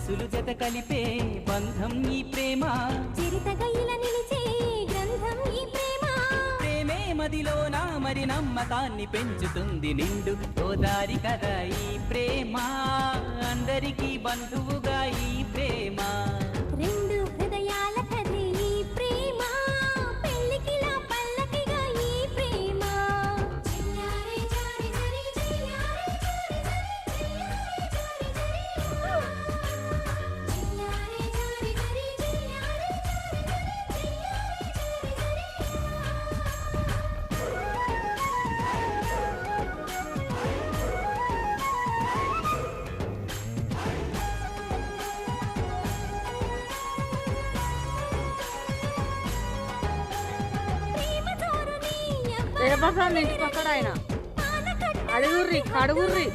మనసులు జత కలిపే బంధం ఈ ప్రేమ, చిరుతగైల నిలిచే గ్రంథం ఈ ప్రేమ. ప్రేమే మదిలోన మరి నమ్మకాన్ని పెంచుతుంది నిండు గోదారి కదా ఈ ప్రేమ, అందరికీ బంధువుగా ఈ ప్రేమ. రెండు హృదయాల కథే ఈ ప్రేమ, పెళ్ళికిలా పల్లకిగా ఈ ప్రేమ. చెయ్యారే జారి జరి చెయ్యారే జారి జరి చెయ్యారే జారి జరి చెయ్యారే రేపా ఇంటి పక్కన ఆయన అడుగుర్రి కడుగుర్రి.